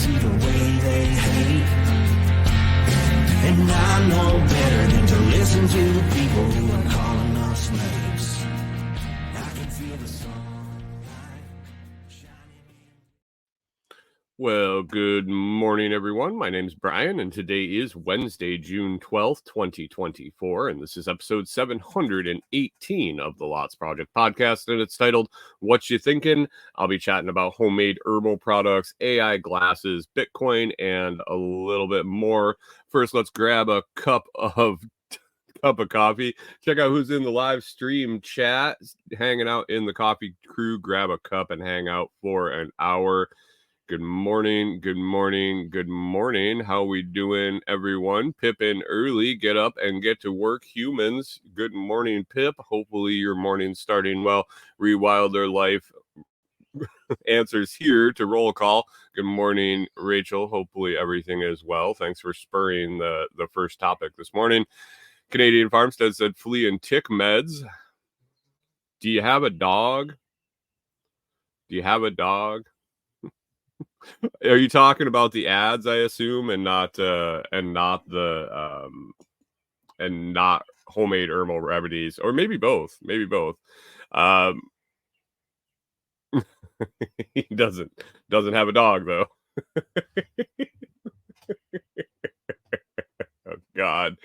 see the way they hate. And I know better than to listen to people who are calling us names. I can feel the sunlight shining. Well, good morning, everyone. My name is Brian, and today is Wednesday, June 12th, 2024, and this is episode 718 of the Lots Project podcast, and it's titled, Whatcha Thinkin? I'll be chatting about homemade herbal products, AI glasses, Bitcoin, and a little bit more. First, let's grab a cup of coffee. Check out who's in the live stream chat, hanging out in the coffee crew. Grab a cup and hang out for an hour. Good morning, good morning, good morning. How we doing, everyone? Pip in early, get up and get to work. Humans, good morning, Pip. Hopefully your morning's starting well. Rewilder Life answers here to roll call. Good morning, Rachel. Hopefully everything is well. Thanks for spurring the first topic this morning. Canadian Farmstead said flea and tick meds. Do you have a dog? Do you have a dog? Are you talking about the ads, I assume, and not homemade herbal remedies, or maybe both? Maybe both. He doesn't have a dog though. Oh God.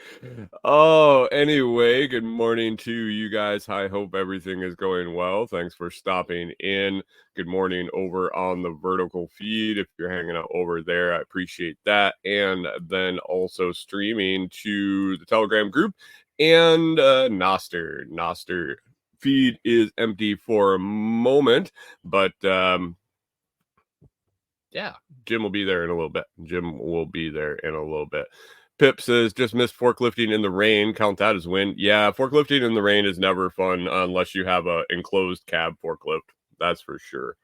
Oh, anyway, good morning to you guys. I hope everything is going well. Thanks for stopping in. Good morning over on the vertical feed. If you're hanging out over there, I appreciate that. And then also streaming to the Telegram group and Nostr. Nostr feed is empty for a moment, but yeah, Jim will be there in a little bit. Pip says, just missed forklifting in the rain. Count that as win. Yeah, forklifting in the rain is never fun unless you have an enclosed cab forklift. That's for sure.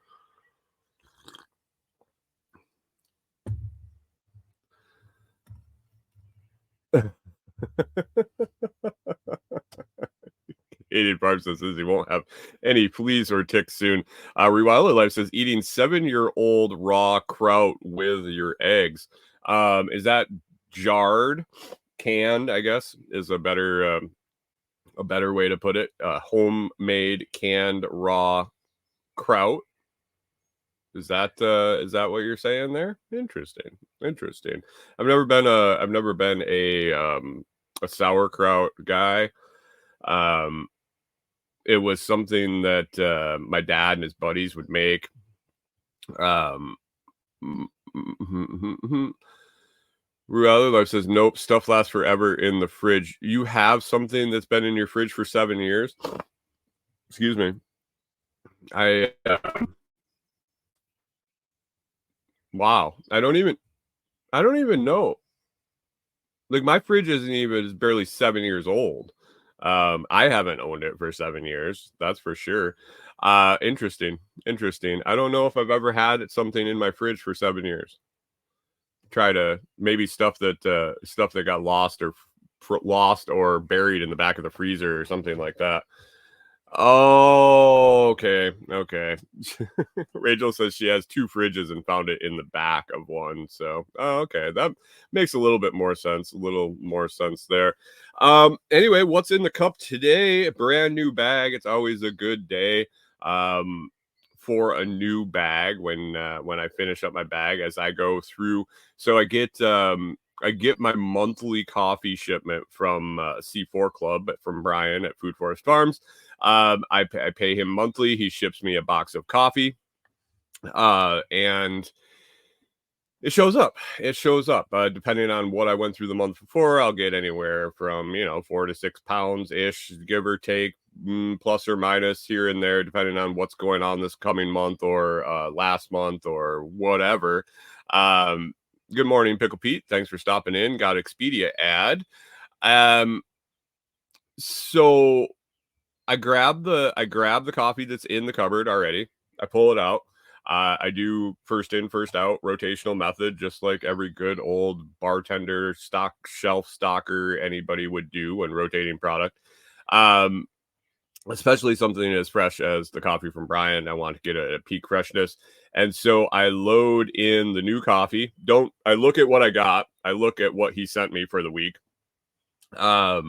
Canadian Farm says he won't have any fleas or ticks soon. Rewilder Life says, eating 7-year-old raw kraut with your eggs. Is that jarred? Canned, I guess, is a better way to put it. Homemade canned raw kraut. Is that what you're saying there? Interesting. I've never been a sauerkraut guy. It was something that my dad and his buddies would make. Ruella Life says, nope, stuff lasts forever in the fridge. You have something that's been in your fridge for 7 years? Excuse me. Wow. I don't even know. Like, my fridge is barely 7 years old. I haven't owned it for 7 years. That's for sure. Interesting. I don't know if I've ever had something in my fridge for 7 years. Try to maybe stuff that got lost or buried in the back of the freezer or something like that. Oh, okay. Rachel says she has 2 fridges and found it in the back of one. So, okay, that makes a little bit more sense. There. Anyway, what's in the cup today? A brand new bag. It's always a good day for a new bag when I finish up my bag as I go through. So I get my monthly coffee shipment from C4 Club from Brian at Food Forest Farms. I pay him monthly. He ships me a box of coffee, and it shows up. Depending on what I went through the month before, I'll get anywhere from 4 to 6 pounds ish, give or take, plus or minus here and there, depending on what's going on this coming month or last month or whatever. Good morning, Pickle Pete. Thanks for stopping in. Got Expedia ad. So I grab the coffee that's in the cupboard already. I pull it out. I do first in, first out rotational method, just like every good old bartender, shelf stocker, anybody would do when rotating product. especially something as fresh as the coffee from Brian. I want to get a peak freshness. And so I load in the new coffee. I look at what I got. I look at what he sent me for the week. Or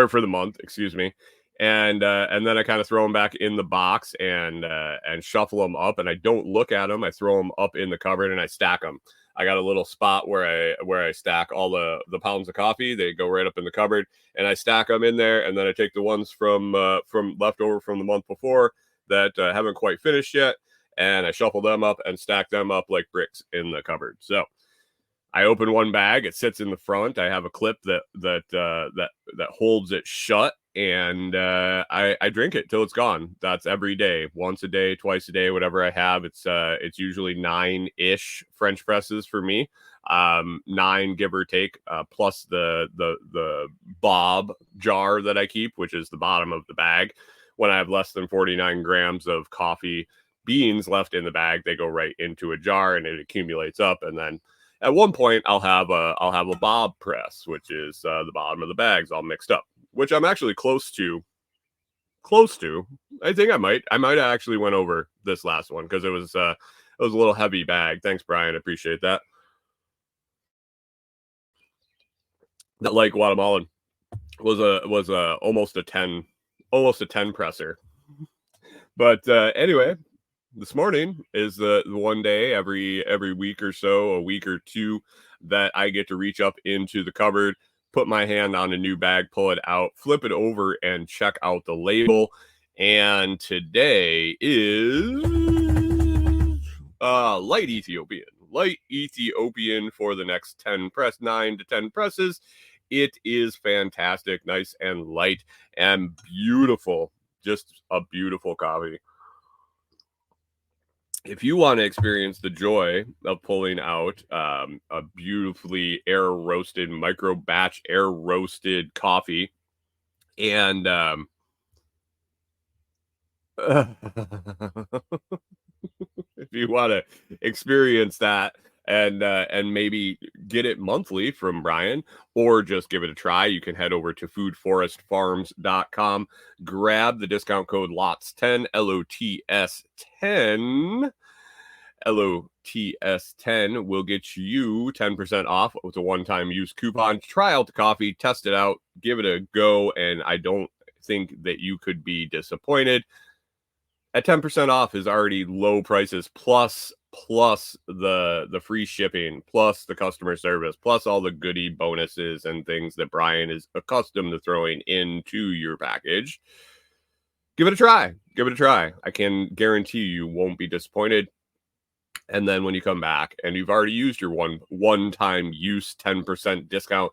for the month, excuse me. And then I kind of throw them back in the box and shuffle them up. And I don't look at them. I throw them up in the cupboard and I stack them. I got a little spot where I stack all the pounds of coffee. They go right up in the cupboard, and I stack them in there. And then I take the ones from leftover from the month before that haven't quite finished yet, and I shuffle them up and stack them up like bricks in the cupboard. So I open one bag. It sits in the front. I have a clip that holds it shut, and I drink it till it's gone. That's every day, once a day, twice a day, whatever I have. It's usually 9-ish French presses for me, 9 give or take, plus the bob jar that I keep, which is the bottom of the bag. When I have less than 49 grams of coffee beans left in the bag, they go right into a jar and it accumulates up, and then at one point, I'll have a bob press, which is the bottom of the bags all mixed up, which I'm actually close to. I think I might actually went over this last one because it was a little heavy bag. Thanks, Brian. I appreciate that. That Lake Guatemalan was almost a 10 presser. But anyway, this morning is the one day every week or so, a week or two, that I get to reach up into the cupboard, put my hand on a new bag, pull it out, flip it over, and check out the label. And today is light Ethiopian for the next 9 to 10 presses. It is fantastic, nice and light and beautiful. Just a beautiful coffee. If you want to experience the joy of pulling out a beautifully micro batch air roasted coffee, and if you want to experience that and maybe get it monthly from Brian, or just give it a try, you can head over to foodforestfarms.com, grab the discount code LOTS10, LOTS10. LOTS10 will get you 10% off with a one-time use coupon. Try out the coffee, test it out, give it a go, and I don't think that you could be disappointed. At 10% off is already low prices, plus the free shipping, plus the customer service, plus all the goodie bonuses and things that Brian is accustomed to throwing into your package. Give it a try. I can guarantee you won't be disappointed. And then when you come back and you've already used your one-time use 10% discount,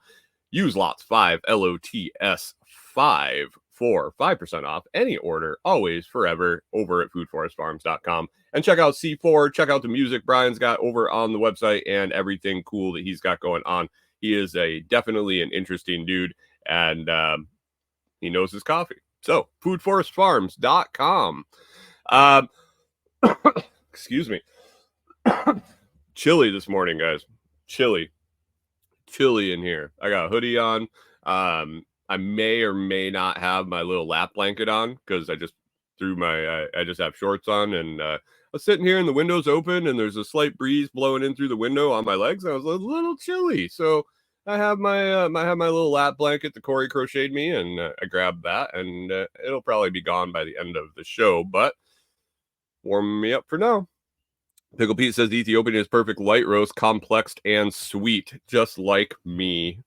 use LOTS5, LOTS5 for 5% off any order, always, forever, over at foodforestfarms.com. And check out C4, check out the music Brian's got over on the website and everything cool that he's got going on. He is definitely an interesting dude, and he knows his coffee. So, foodforestfarms.com. Excuse me. Chilly this morning, guys. Chilly in here. I got a hoodie on. I may or may not have my little lap blanket on because I just I just have shorts on, and I was sitting here and the window's open and there's a slight breeze blowing in through the window on my legs. I was a little chilly, so I have my little lap blanket that Corey crocheted me, and I grabbed that, and it'll probably be gone by the end of the show, but warming me up for now. Pickle Pete says Ethiopian is perfect light roast, complex and sweet, just like me.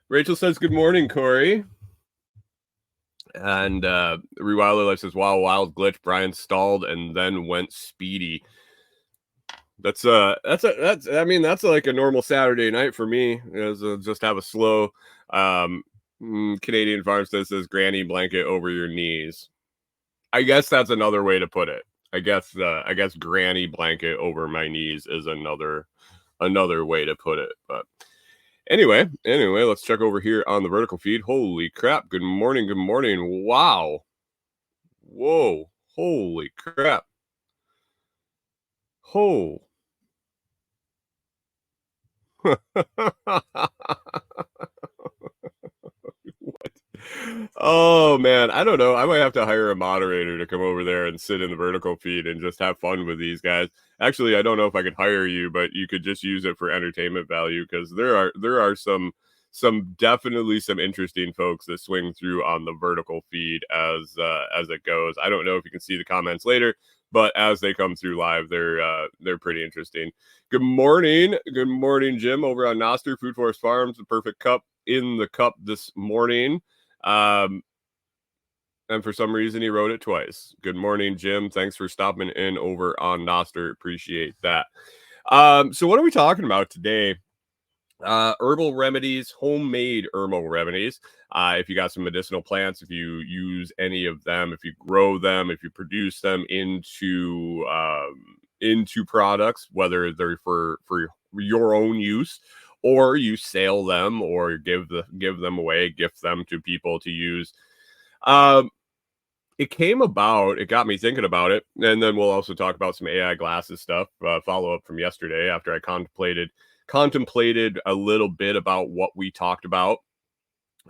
Rachel says, good morning, Corey. And Rewilder Life says, wow, wild glitch. Brian stalled and then went speedy. That's like a normal Saturday night for me. Is just have a slow Canadian Farm says granny blanket over your knees. I guess that's another way to put it. I guess granny blanket over my knees is another way to put it. But anyway, let's check over here on the vertical feed. Holy crap. Good morning. Wow. Whoa. Holy crap. Oh. Oh man, I don't know. I might have to hire a moderator to come over there and sit in the vertical feed and just have fun with these guys. Actually, I don't know if I could hire you, but you could just use it for entertainment value, because there are some definitely some interesting folks that swing through on the vertical feed as it goes. I don't know if you can see the comments later, but as they come through live, they're pretty interesting. Good morning, Jim, over on Nostr Food Forest Farms, the perfect cup in the cup this morning. And for some reason, he wrote it twice. Good morning, Jim. Thanks for stopping in over on Nostr. Appreciate that. So what are we talking about today? Herbal remedies, homemade herbal remedies. If you got some medicinal plants, if you use any of them, if you grow them, if you produce them into products, whether they're for your own use, or you sell them, or give them away, gift them to people to use. It came about, it got me thinking about it, and then we'll also talk about some AI glasses stuff, follow up from yesterday after I contemplated a little bit about what we talked about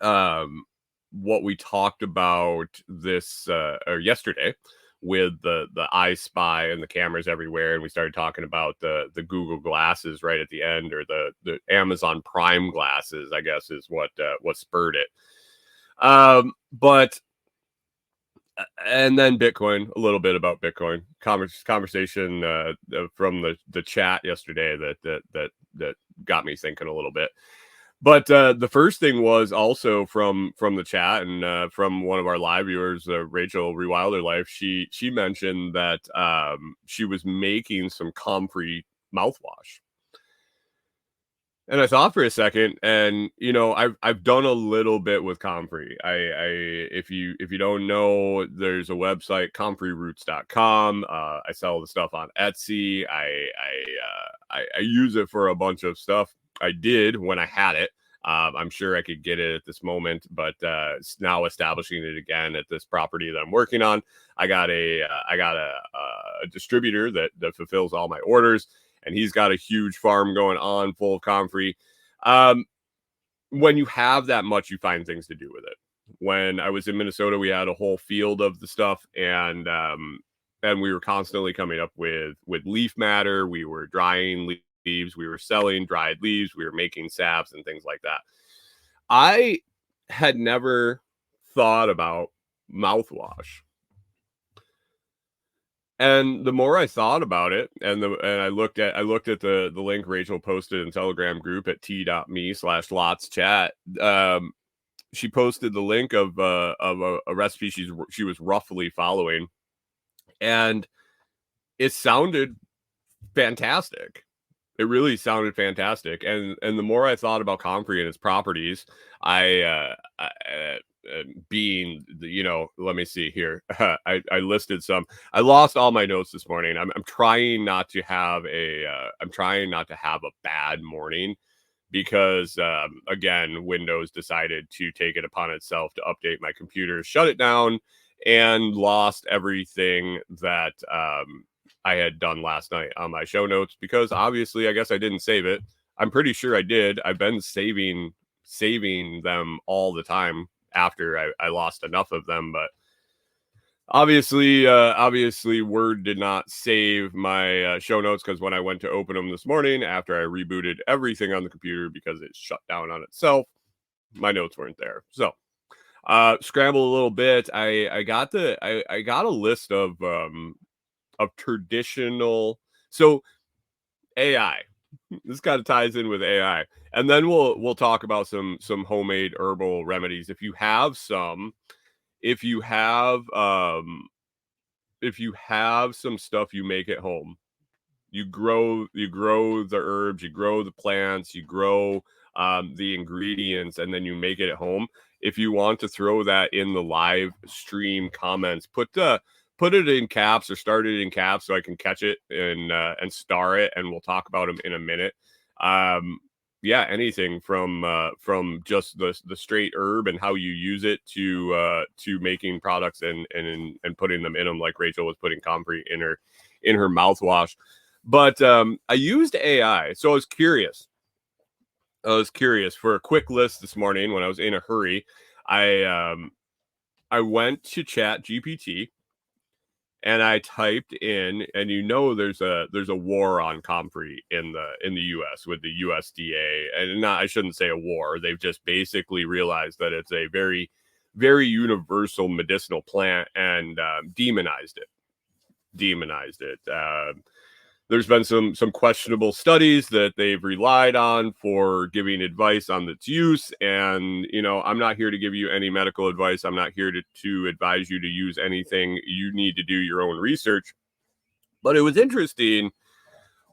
this or yesterday with the I Spy and the cameras everywhere, and we started talking about the Google glasses right at the end, or the Amazon Prime glasses, I guess, is what spurred it. But and then Bitcoin, a little bit about Bitcoin conversation from the chat yesterday that got me thinking a little bit. But the first thing was also from the chat, and from one of our live viewers, Rachel Rewilder Life. She mentioned that she was making some comfrey mouthwash. And I thought for a second, and I've done a little bit with comfrey. If you don't know, there's a website, comfreyroots.com. I sell the stuff on Etsy. I use it for a bunch of stuff. I did when I had it. I'm sure I could get it at this moment, but now establishing it again at this property that I'm working on. I got a distributor that fulfills all my orders, and he's got a huge farm going on full of comfrey. When you have that much, you find things to do with it. When I was in Minnesota, we had a whole field of the stuff, and we were constantly coming up with leaf matter. We were drying leaves, we were selling dried leaves, we were making salves and things like that. I had never thought about mouthwash. And the more I thought about it, and I looked at the link Rachel posted in Telegram group at t.me/lotschat. She posted the link of a recipe she was roughly following, and it sounded fantastic. It really sounded fantastic. And the more I thought about comfrey and its properties, being, let me see here. I listed some. I lost all my notes this morning. I'm trying not to have a bad morning, because again, Windows decided to take it upon itself to update my computer, shut it down, and lost everything that I had done last night on my show notes, because obviously I guess I didn't save it. I'm pretty sure I did. I've been saving them all the time after I lost enough of them, but obviously Word did not save my show notes, because when I went to open them this morning after I rebooted everything on the computer because it shut down on itself, my notes weren't there. So scramble a little bit. I got a list of traditional, so AI. This kind of ties in with AI, and then we'll talk about some homemade herbal remedies. If you have some stuff you make at home, you grow the herbs, you grow the plants, you grow the ingredients, and then you make it at home. If you want to throw that in the live stream comments, put it in caps, or start it in caps so I can catch it and star it, and we'll talk about them in a minute. Anything from just the straight herb and how you use it to making products and putting them in them, like Rachel was putting comfrey in her mouthwash. But I used AI, so I was curious for a quick list this morning when I was in a hurry. I I went to Chat GPT and I typed in, and there's a war on comfrey in the US with the USDA, and I shouldn't say a war. They've just basically realized that it's a very, very universal medicinal plant and demonized it. There's been some questionable studies that they've relied on for giving advice on its use. And, I'm not here to give you any medical advice. I'm not here to advise you to use anything. You need to do your own research. But it was interesting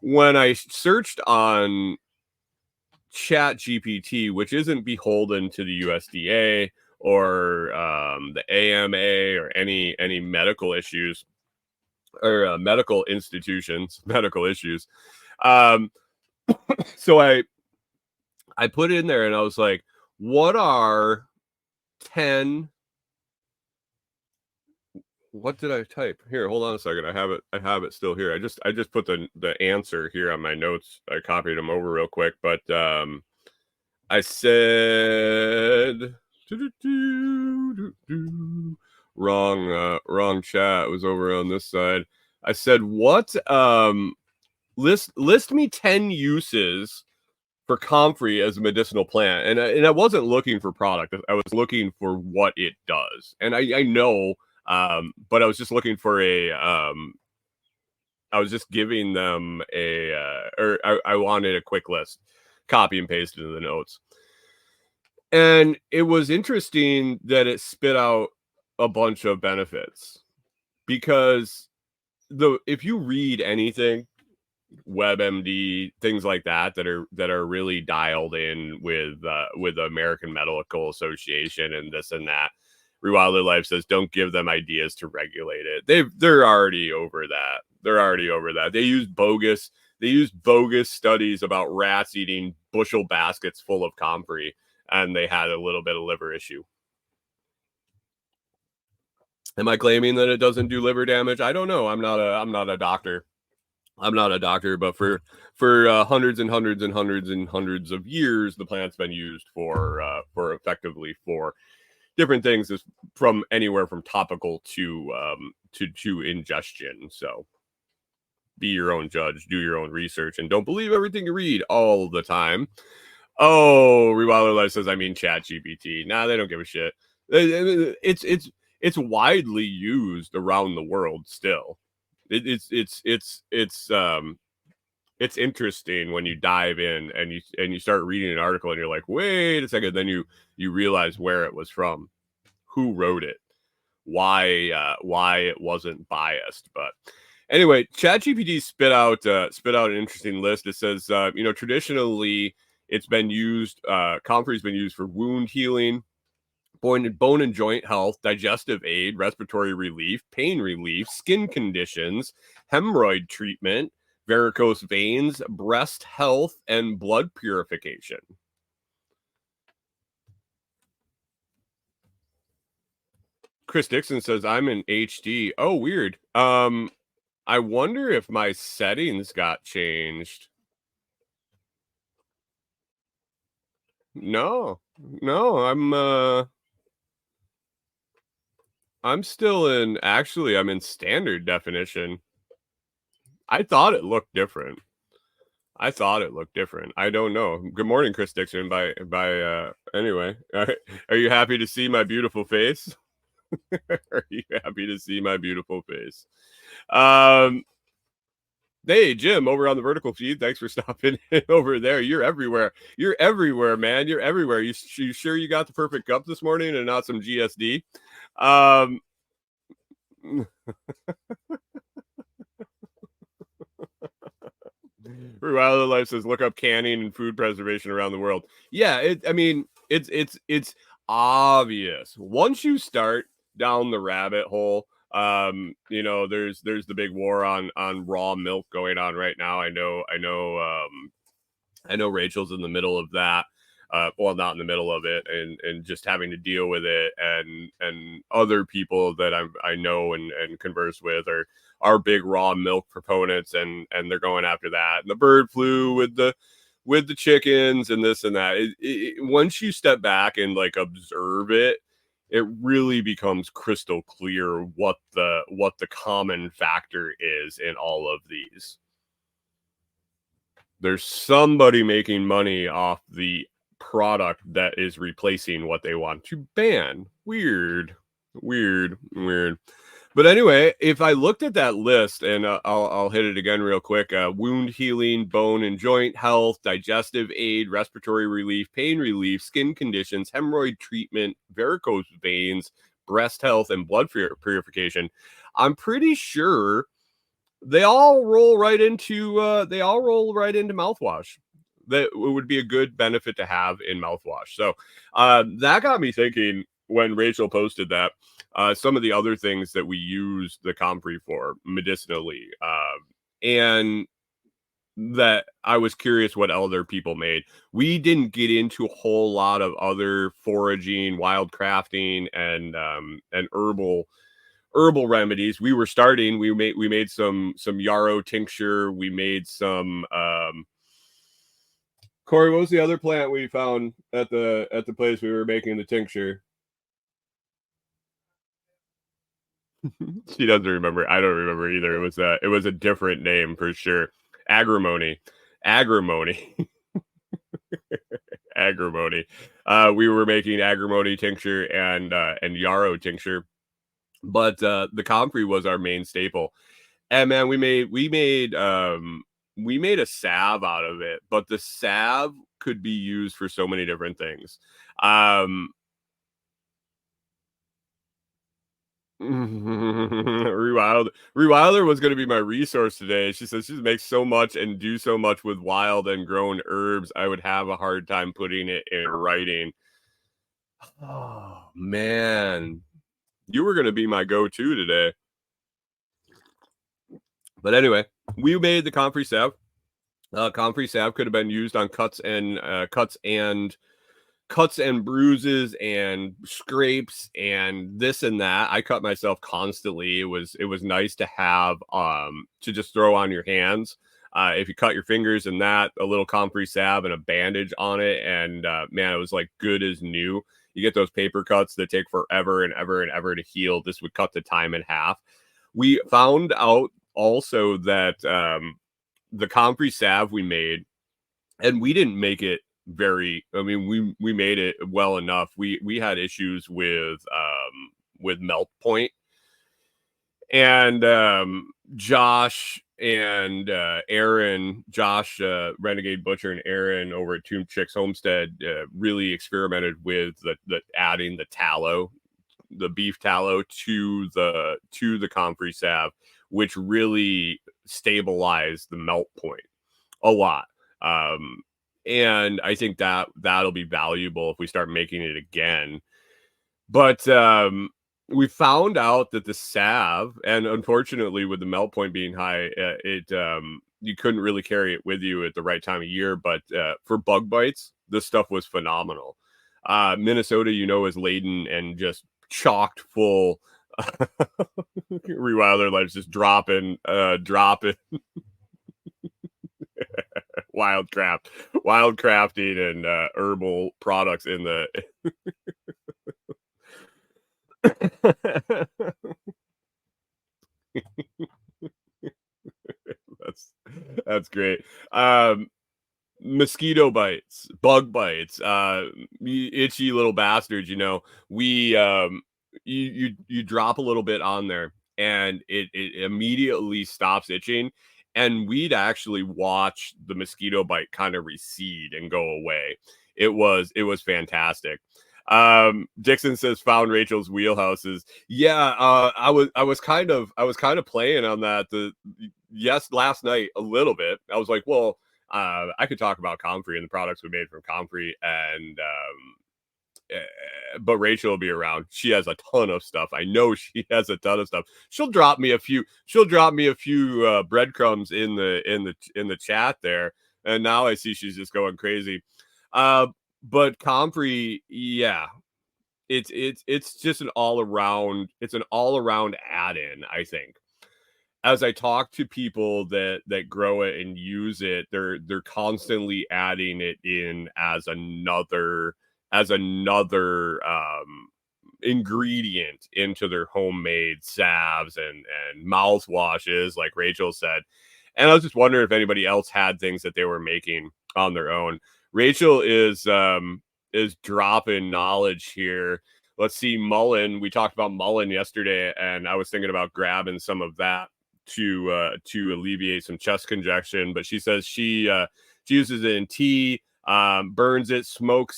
when I searched on Chat GPT, which isn't beholden to the USDA or the AMA or any medical issues or medical institutions, medical issues. So I put it in there and I was like, what are 10? What did I type? Here, hold on a second. I have it still here. I just put the answer here on my notes. I copied them over real quick, but I said wrong chat. It was over on this side. I said, what list me 10 uses for comfrey as a medicinal plant, and I wasn't looking for product. I was looking for what it does, and I know, but I was just looking for I was just giving them I wanted a quick list, copy and paste into the notes. And it was interesting that it spit out a bunch of benefits, because if you read anything, WebMD, things like that are really dialed in with the American Medical Association and this and that, Rewilded Life says don't give them ideas to regulate it. They're already over that. They use bogus studies about rats eating bushel baskets full of comfrey, and they had a little bit of liver issue. Am I claiming that it doesn't do liver damage? I don't know. I'm not a doctor. But for hundreds and hundreds and hundreds and hundreds of years, the plant's been used for effectively for different things, from anywhere from topical to ingestion. So be your own judge, do your own research, and don't believe everything you read all the time. Oh, Rewilder Life says, I mean Chat GPT. Nah, they don't give a shit. It's widely used around the world still. It's interesting when you dive in and you start reading an article and you're like, wait a second, then you realize where it was from, who wrote it, why it wasn't biased. But anyway, ChatGPT spit out an interesting list. It says, traditionally it's been used, comfrey's been used for wound healing, bone and joint health, digestive aid, respiratory relief, pain relief, skin conditions, hemorrhoid treatment, varicose veins, breast health, and blood purification. Chris Dixon says, I'm in HD. Oh, weird. I wonder if my settings got changed. No, I'm still in, actually, I'm in standard definition. I thought it looked different. I don't know. Good morning, Chris Dixon. Anyway, are you happy to see my beautiful face? Are you happy to see my beautiful face? Hey, Jim, over on the vertical feed. Thanks for stopping in over there. You're everywhere. You're everywhere, man. You're everywhere. You sure you got the perfect cup this morning and not some GSD? Rewild Life says, look up canning and food preservation around the world. Yeah, it's obvious. Once you start down the rabbit hole, there's the big war on raw milk going on right now. I know Rachel's in the middle of that. Well, not in the middle of it, and just having to deal with it, and other people that I know and converse with are big raw milk proponents, and they're going after that. And the bird flu with the chickens and this and that. Once you step back and like observe it, it really becomes crystal clear what the common factor is in all of these. There's somebody making money off the product that is replacing what they want to ban. Weird. But anyway, if I looked at that list, and I'll hit it again real quick: wound healing, bone and joint health, digestive aid, respiratory relief, pain relief, skin conditions, hemorrhoid treatment, varicose veins, breast health, and blood purification. I'm pretty sure they all roll right into mouthwash. That would be a good benefit to have in mouthwash. So that got me thinking when Rachel posted that. Some of the other things that we use the comfrey for medicinally, and that I was curious what other people made. We didn't get into a whole lot of other foraging, wild crafting, and herbal remedies. We were starting. We made some yarrow tincture. We made some. Corey, what was the other plant we found at the place we were making the tincture? She doesn't remember. I don't remember either. It was a different name for sure. Agrimony. Agrimony. We were making agrimony tincture and yarrow tincture, but the comfrey was our main staple. And man, we made a salve out of it, but the salve could be used for so many different things. Rewilder was going to be my resource today. She says she makes so much and do so much with wild and grown herbs. I would have a hard time putting it in writing. Oh man, you were going to be my go-to today. But anyway, we made the comfrey salve. Comfrey salve could have been used on cuts and bruises and scrapes and this and that. I cut myself constantly. It was nice to have to just throw on your hands. If you cut your fingers and that, a little comfrey salve and a bandage on it, and man, it was like good as new. You get those paper cuts that take forever and ever and ever to heal. This would cut the time in half. We found out also that the comfrey salve we made, and we didn't make it we made it well enough. We had issues with melt point, and Josh and Aaron, Josh Renegade Butcher, and Aaron over at Tomb Chicks Homestead really experimented with the adding the tallow, the beef tallow to the comfrey salve, which really stabilized the melt point a lot. And I think that'll be valuable if we start making it again. But we found out that the salve, and unfortunately with the melt point being high, you couldn't really carry it with you at the right time of year. But for bug bites, this stuff was phenomenal. Minnesota, is laden and just chocked full. Rewilder Life's just dropping. Wild crafting and herbal products in the that's great. Mosquito bites, bug bites, itchy little bastards. We you drop a little bit on there and it immediately stops itching. And we'd actually watch the mosquito bite kind of recede and go away. It was fantastic. Dixon says found Rachel's wheelhouses. Yeah, I was kind of playing on that. Last night a little bit. I was like, well, I could talk about comfrey and the products we made from comfrey, and but Rachel will be around. She has a ton of stuff. I know she has a ton of stuff. She'll drop me a few breadcrumbs in the chat there. And now I see she's just going crazy. But comfrey, yeah, it's just an all around add-in, I think. As I talk to people that grow it and use it, they're constantly adding it in as another ingredient into their homemade salves and mouthwashes, like Rachel said. And I was just wondering if anybody else had things that they were making on their own. Rachel is dropping knowledge here. Let's see, mullein. We talked about mullein yesterday, and I was thinking about grabbing some of that to alleviate some chest congestion. But she says she uses it in tea, burns it, smoke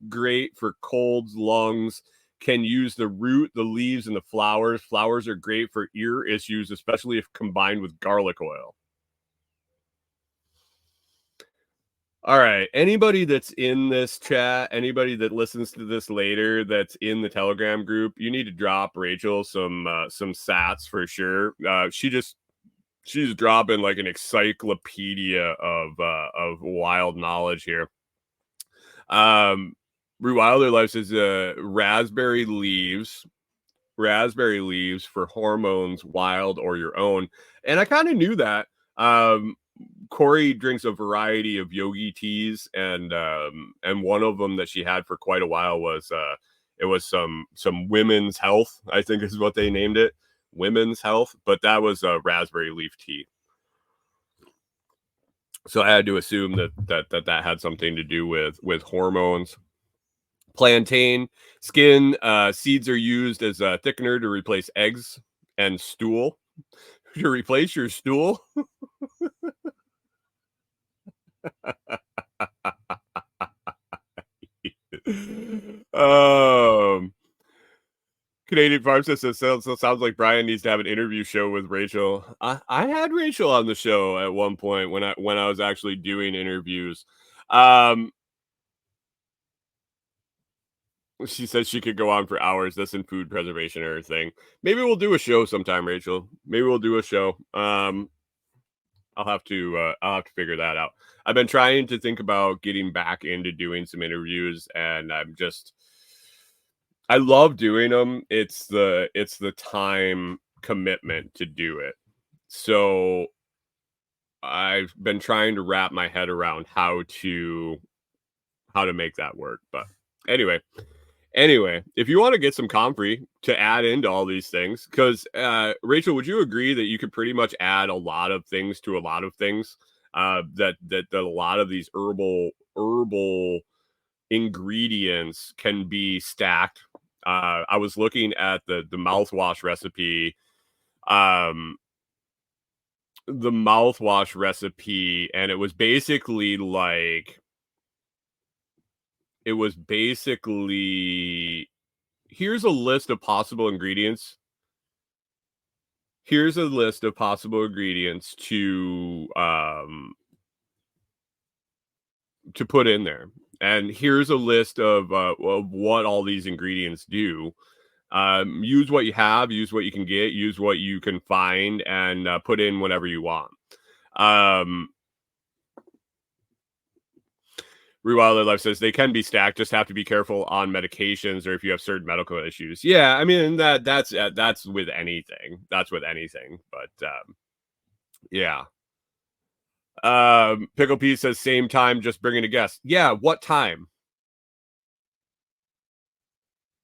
great for colds, lungs. Can use the root, the leaves, and the flowers. Flowers are great for ear issues, especially if combined with garlic oil. All right. Anybody that's in this chat, anybody that listens to this later that's in the Telegram group, you need to drop Rachel some sats for sure. She's dropping like an encyclopedia of wild knowledge here. Rewilder Life says raspberry leaves for hormones, wild or your own. And I kind of knew that. Corey drinks a variety of yogi teas, and one of them that she had for quite a while was it was some women's health, I think is what they named it, women's health, but that was a raspberry leaf tea. So I had to assume that had something to do with hormones. Plantain skin seeds are used as a thickener to replace eggs and stool. To replace your stool. Canadian Farm says it sounds like Brian needs to have an interview show with Rachel. I had Rachel on the show at one point when I was actually doing interviews. She says she could go on for hours. That's in food preservation or her thing. Maybe we'll do a show sometime, Rachel. Maybe we'll do a show. I'll have to figure that out. I've been trying to think about getting back into doing some interviews, and I love doing them. It's the time commitment to do it. So I've been trying to wrap my head around how to make that work. But anyway, if you want to get some comfrey to add into all these things, because Rachel, would you agree that you could pretty much add a lot of things to a lot of things? That a lot of these herbal ingredients can be stacked. I was looking at the mouthwash recipe. And it was basically here's a list of possible ingredients. Here's a list of possible ingredients to put in there. And here's a list of what all these ingredients do. Use what you have, use what you can get, use what you can find, and put in whatever you want. Rewilder Life says they can be stacked, just have to be careful on medications or if you have certain medical issues. Yeah, I mean that's with anything. That's with anything. But yeah. Pickle P says same time, just bringing a guest. Yeah, what time?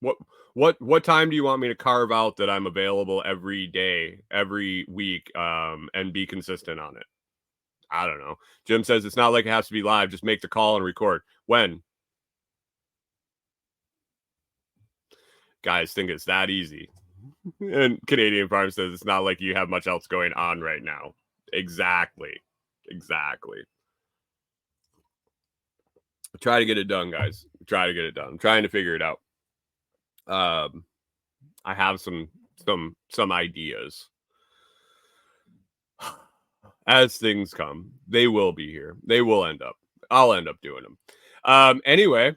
What time do you want me to carve out that I'm available every day, every week, and be consistent on it? I don't know. Jim says it's not like it has to be live. Just make the call and record. When? Guys think it's that easy. And Canadian Farm says it's not like you have much else going on right now. Exactly. Try to get it done, guys. Try to get it done. I'm trying to figure it out. I have some ideas. As things come, they will be here. They will end up. I'll end up doing them. Anyway.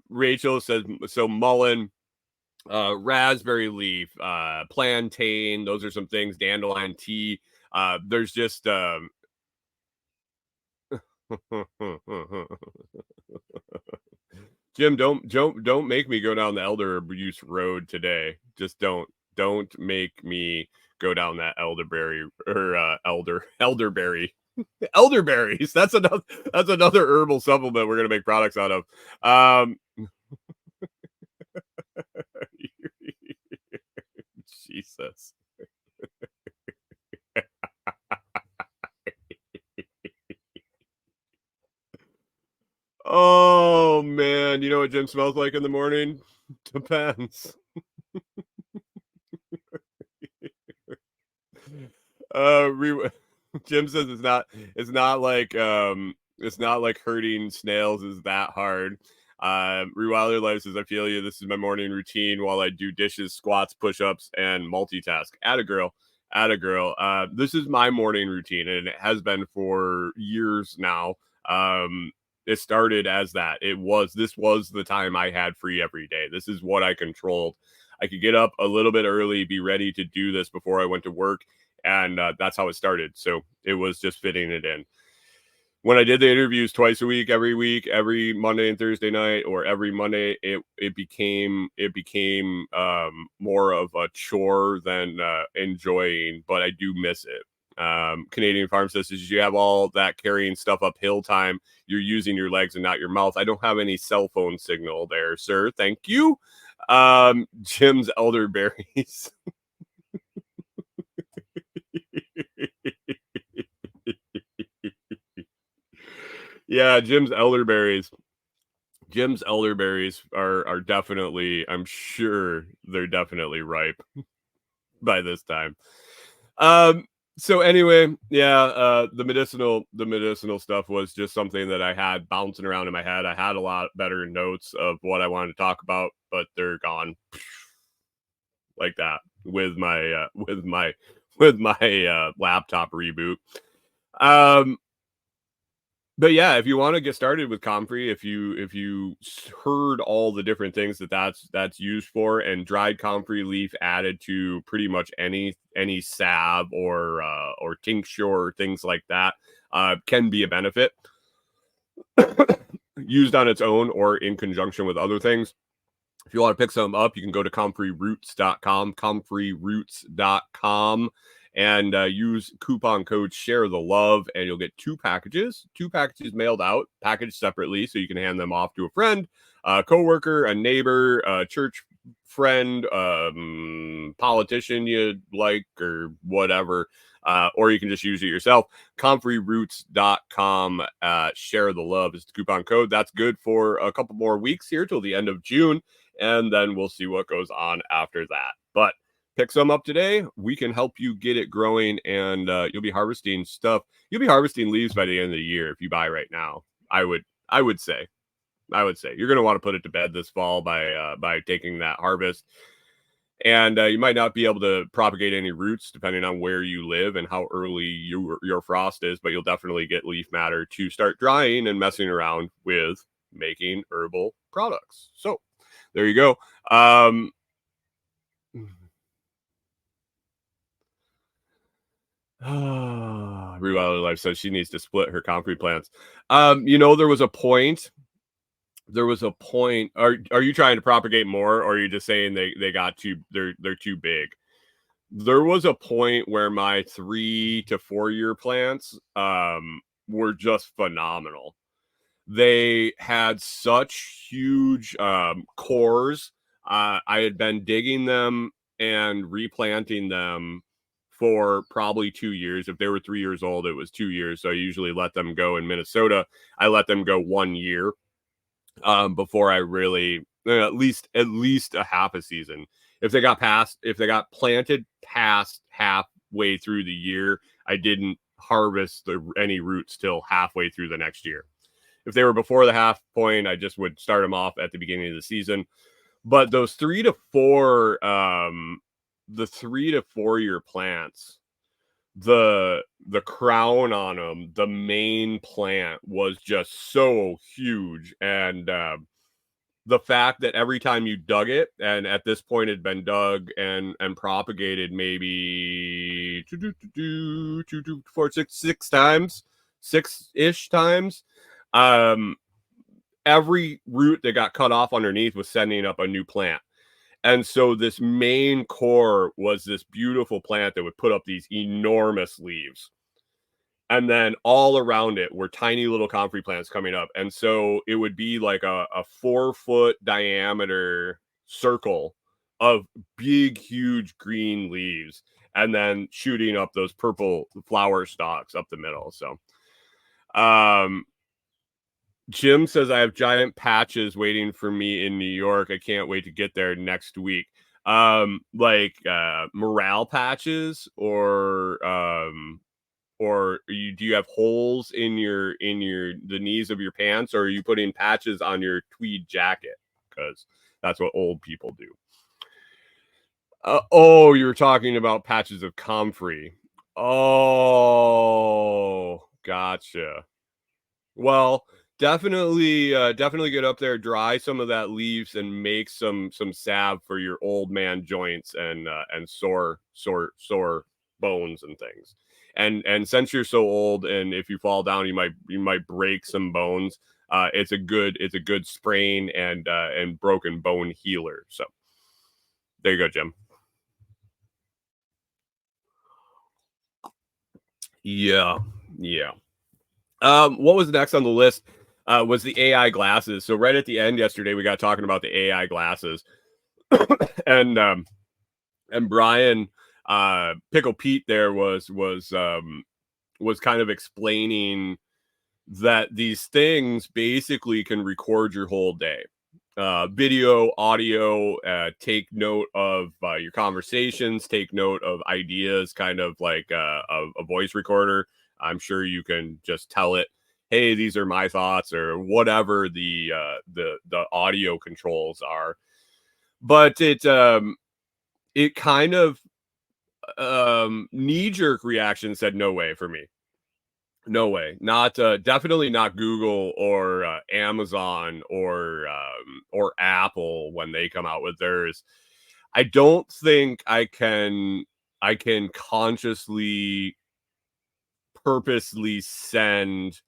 Rachel says so. Mullein, raspberry leaf, plantain. Those are some things. Dandelion tea. There's just Jim, don't make me go down the elder abuse road today. Just don't make me go down that elderberry or elderberry. Elderberries. That's another herbal supplement we're gonna make products out of. Jesus. Oh man, you know what Jim smells like in the morning? Depends. Uh, re- Jim says it's not like herding snails is that hard. Rewilder Life says, I feel you. This is my morning routine while I do dishes, squats, push-ups, and multitask. Atta girl. Atta girl. This is my morning routine, and it has been for years now. It started as that. This was the time I had free every day. This is what I controlled. I could get up a little bit early, be ready to do this before I went to work, and that's how it started. So it was just fitting it in. When I did the interviews twice a week, every Monday and Thursday night, or every Monday, it became more of a chore than enjoying. But I do miss it. Canadian Farm says, you have all that carrying stuff uphill time. You're using your legs and not your mouth. I don't have any cell phone signal there, sir. Thank you. Jim's elderberries. Yeah, Jim's elderberries. Jim's elderberries are definitely, I'm sure they're definitely ripe by this time. So anyway, yeah, the medicinal stuff was just something that I had bouncing around in my head. I had a lot better notes of what I wanted to talk about, but they're gone like that with my laptop reboot. But yeah, if you want to get started with comfrey, if you heard all the different things that's used for, and dried comfrey leaf added to pretty much any salve or tincture or things like that, can be a benefit used on its own or in conjunction with other things. If you want to pick something up, you can go to comfreyroots.com, and use coupon code share the love, and you'll get two packages mailed out, packaged separately, so you can hand them off to a friend, a coworker, a neighbor, a church friend, politician you like, or whatever, or you can just use it yourself. comfreyroots.com, share the love is the coupon code. That's good for a couple more weeks here till the end of June, and then we'll see what goes on after that. But pick some up today. We can help you get it growing, and you'll be harvesting stuff. You'll be harvesting leaves by the end of the year if you buy right now. I would say you're going to want to put it to bed this fall by taking that harvest. And you might not be able to propagate any roots depending on where you live and how early your frost is, but you'll definitely get leaf matter to start drying and messing around with making herbal products. So there you go. Rewilder Life says she needs to split her comfrey plants. There was a point. Are you trying to propagate more, or are you just saying they're too big? There was a point where my 3 to 4 year plants were just phenomenal. They had such huge cores. I had been digging them and replanting them for probably 2 years. If they were 3 years old, it was 2 years. So I usually let them go in Minnesota. I let them go 1 year before I really at least a half a season. If they got planted past halfway through the year, I didn't harvest any roots till halfway through the next year. If they were before the half point, I just would start them off at the beginning of the season. But those 3 to 4 year plants, the crown on them, the main plant was just so huge. And the fact that every time you dug it, and at this point it had been dug and propagated maybe 6-ish times, every root that got cut off underneath was sending up a new plant. And so this main core was this beautiful plant that would put up these enormous leaves. and then all around it were tiny little comfrey plants coming up. And so it would be like a 4-foot diameter circle of big, huge green leaves, and then shooting up those purple flower stalks up the middle. So, Jim says, I have giant patches waiting for me in New York. I can't wait to get there next week. Like morale patches, or do you have holes in the knees of your pants, or are you putting patches on your tweed jacket? Because that's what old people do. Oh, you were talking about patches of comfrey. Oh, gotcha. Well, definitely get up there, dry some of that leaves, and make some salve for your old man joints and sore bones and things. And since you're so old, and if you fall down, you might break some bones. It's a good sprain and broken bone healer. So there you go, Jim. Yeah. What was next on the list? Was the AI glasses. So right at the end yesterday, we got talking about the AI glasses, and Brian, Pickle Pete there was kind of explaining that these things basically can record your whole day, video, audio, take note of your conversations, take note of ideas, kind of like a voice recorder. I'm sure you can just tell it, hey, these are my thoughts, or whatever the audio controls are. But it kind of knee-jerk reaction said no way for me. No way. Not definitely not Google or Amazon or Apple when they come out with theirs. I don't think I can consciously, purposely send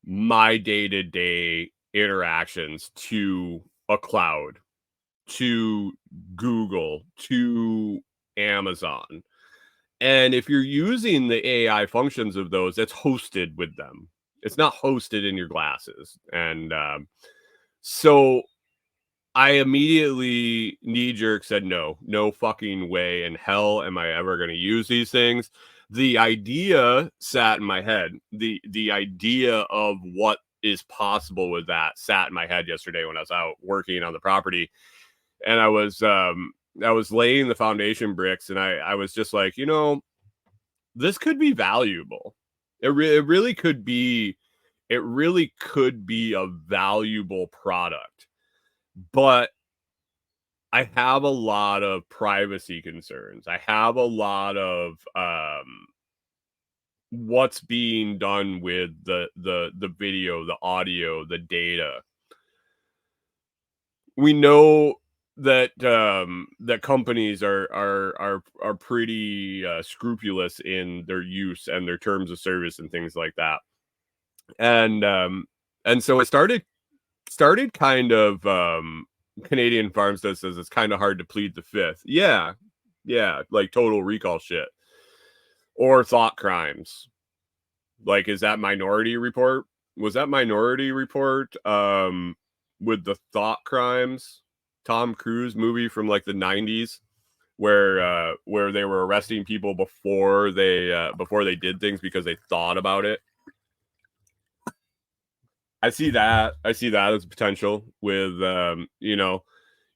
my day-to-day interactions to a cloud, to Google, to Amazon. And if you're using the AI functions of those, it's hosted with them. It's not hosted in your glasses. And so I immediately knee-jerk said, no fucking way in hell am I ever going to use these things. The idea sat in my head. The idea of what is possible with that sat in my head yesterday when I was out working on the property. And I was laying the foundation bricks, and I was just like, this could be valuable. It really could be. It really could be a valuable product, but I have a lot of privacy concerns. I have a lot of what's being done with the video, the audio, the data. We know that that companies are pretty scrupulous in their use and their terms of service and things like that. And so it started kind of Canadian Farmstead says it's kind of hard to plead the fifth. Yeah, like Total Recall shit or thought crimes. Like, is that Minority Report? Was that Minority Report with the thought crimes? Tom Cruise movie from like the 90s where they were arresting people before they did things because they thought about it. I see that as potential with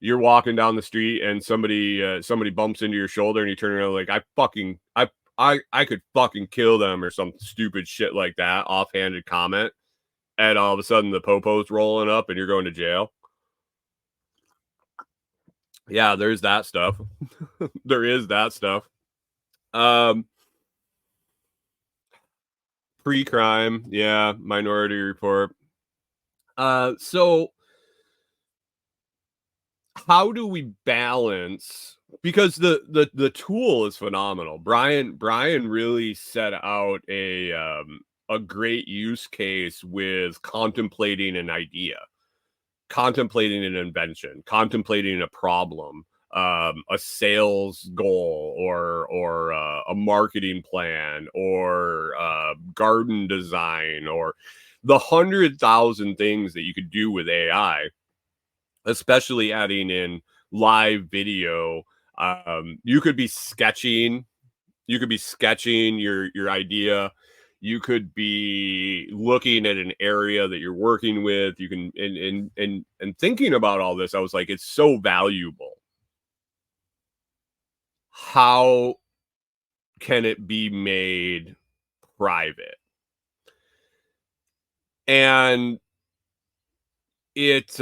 you're walking down the street and somebody bumps into your shoulder and you turn around like I could fucking kill them or some stupid shit like that, offhanded comment, and all of a sudden the popo's rolling up and you're going to jail. Yeah, there's that stuff. There is that stuff. Pre-crime, yeah, Minority Report. So how do we balance, because the tool is phenomenal. Brian really set out a great use case with contemplating an idea, contemplating an invention, contemplating a problem, a sales goal or a marketing plan or garden design or the 100,000 things that you could do with AI, especially adding in live video. You could be sketching. You could be sketching your idea. You could be looking at an area that you're working with. You can and thinking about all this, I was like, it's so valuable. How can it be made private? And it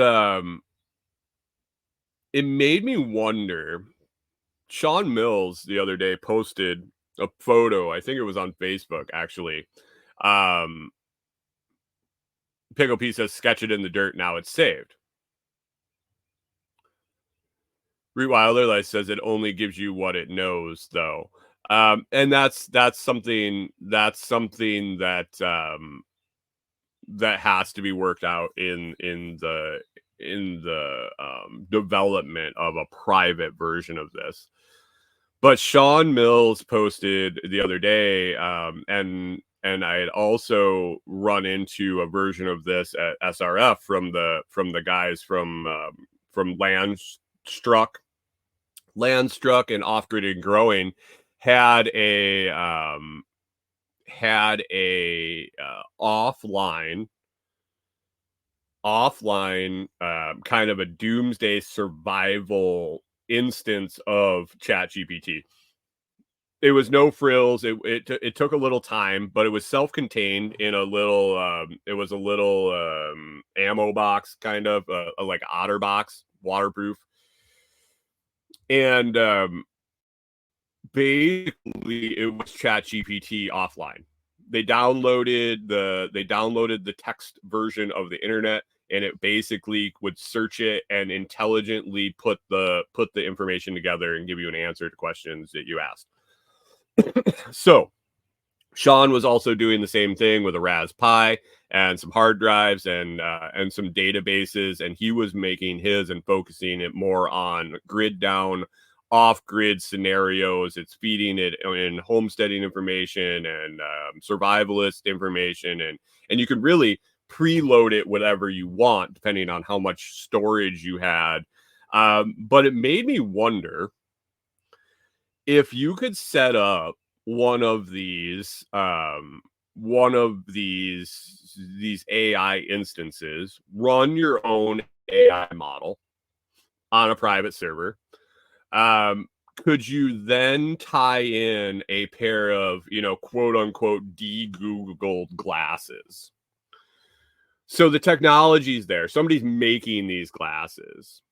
made me wonder. Sean Mills the other day posted a photo. I think it was on Facebook, actually. Pickle Pete says, sketch it in the dirt. Now it's saved. Reed Wilderlife says it only gives you what it knows, though. And that's something that that has to be worked out in the development of a private version of this. But Sean Mills posted the other day, and I had also run into a version of this at SRF from the guys from Landstruck and Off Grid and Growing had a offline kind of a doomsday survival instance of ChatGPT. It was no frills. It took a little time, but it was self-contained in a little it was a little ammo box, kind of like otter box, waterproof. And basically it was ChatGPT offline. They downloaded the text version of the internet, and it basically would search it and intelligently put the information together and give you an answer to questions that you asked. So Sean was also doing the same thing with a Raspberry Pi and some hard drives and some databases, and he was making his and focusing it more on grid down, off-grid scenarios. It's feeding it in homesteading information and survivalist information, and you can really preload it whatever you want depending on how much storage you had. But it made me wonder if you could set up one of these AI instances, run your own AI model on a private server. Could you then tie in a pair of, quote unquote, de-Googled glasses? So the technology's there. Somebody's making these glasses.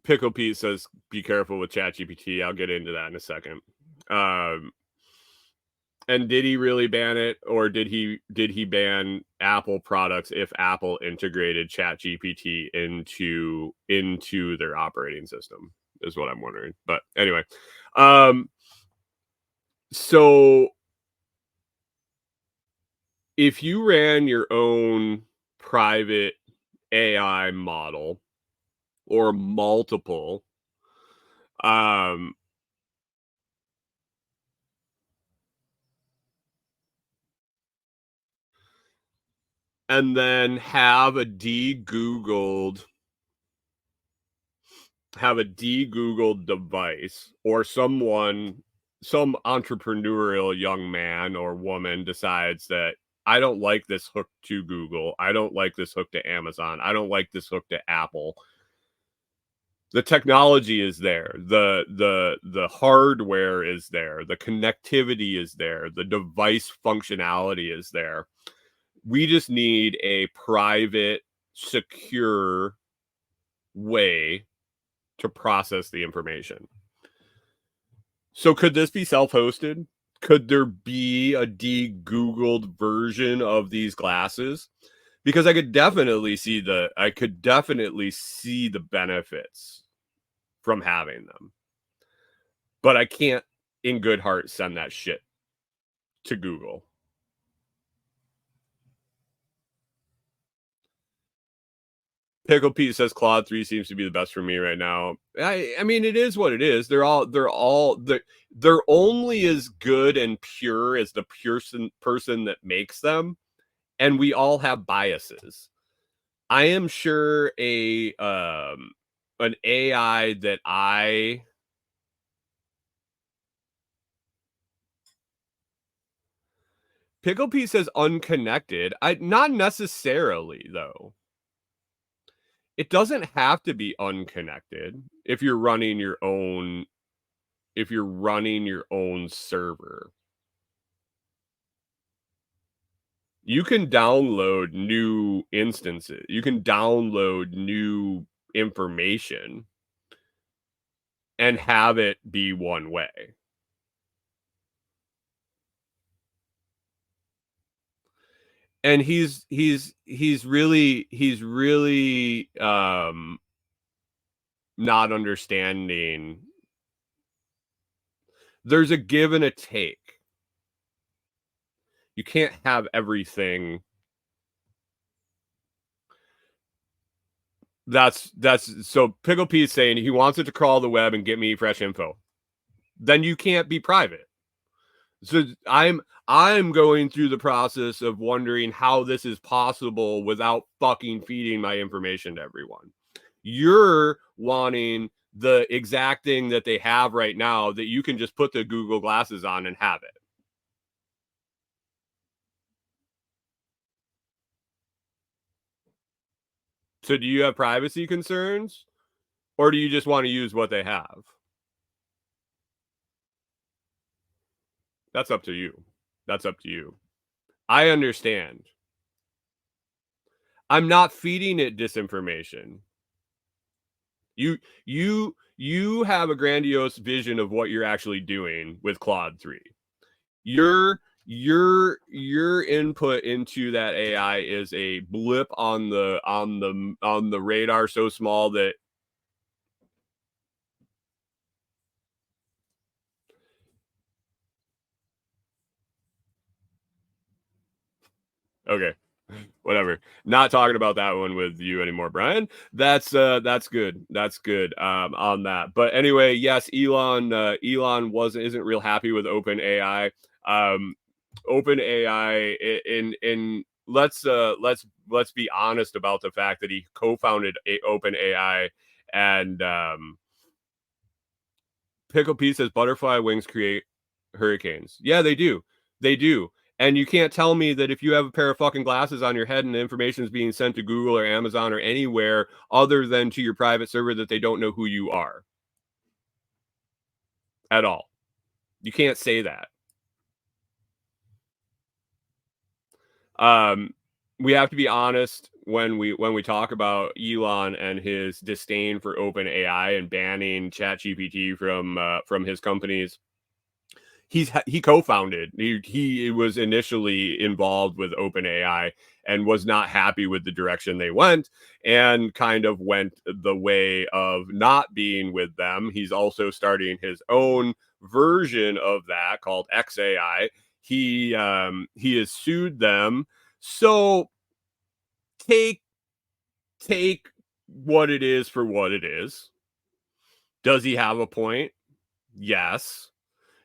Pickle Pete says, be careful with ChatGPT. I'll get into that in a second. And did he really ban it, or did he ban Apple products if Apple integrated ChatGPT into their operating system? Is what I'm wondering. But anyway, so if you ran your own private AI model or multiple, and then have a de-Googled device, or some entrepreneurial young man or woman decides that I don't like this hook to Google, I don't like this hook to Amazon, I don't like this hook to Apple. The technology is there, the hardware is there, the connectivity is there, the device functionality is there. We just need a private, secure way to process the information. So could this be self-hosted? Could there be a de-Googled version of these glasses? Because I could definitely see the benefits from having them. But I can't in good heart send that shit to Google. Pickle Pete says Claude 3 seems to be the best for me right now. I mean, it is what it is. They're only as good and pure as the person that makes them, and we all have biases. I am sure an AI that Pickle Pete says unconnected. Not necessarily though. It doesn't have to be unconnected if you're running your own server. You can download new instances. You can download new information and have it be one way. And he's really not understanding. There's a give and a take. You can't have everything. That's so Pickle Pete's saying he wants it to crawl the web and get me fresh info. Then you can't be private. So I'm going through the process of wondering how this is possible without fucking feeding my information to everyone. You're wanting the exact thing that they have right now that you can just put the Google glasses on and have it. So do you have privacy concerns, or do you just want to use what they have? That's up to you. That's up to you. I understand. I'm not feeding it disinformation. You have a grandiose vision of what you're actually doing with Claude 3. Your input into that AI is a blip on the radar so small that okay. Whatever. Not talking about that one with you anymore, Brian. That's good. That's good on that. But anyway, yes, Elon isn't real happy with OpenAI. OpenAI in let's be honest about the fact that he co-founded OpenAI, and Pickle Pete says butterfly wings create hurricanes. Yeah, they do. They do. And you can't tell me that if you have a pair of fucking glasses on your head and the information is being sent to Google or Amazon or anywhere other than to your private server that they don't know who you are at all. You can't say that. We have to be honest when we talk about Elon and his disdain for OpenAI and banning ChatGPT from his companies. He co-founded. He was initially involved with OpenAI and was not happy with the direction they went, and kind of went the way of not being with them. He's also starting his own version of that called XAI. He has sued them. So take what it is for what it is. Does he have a point? Yes.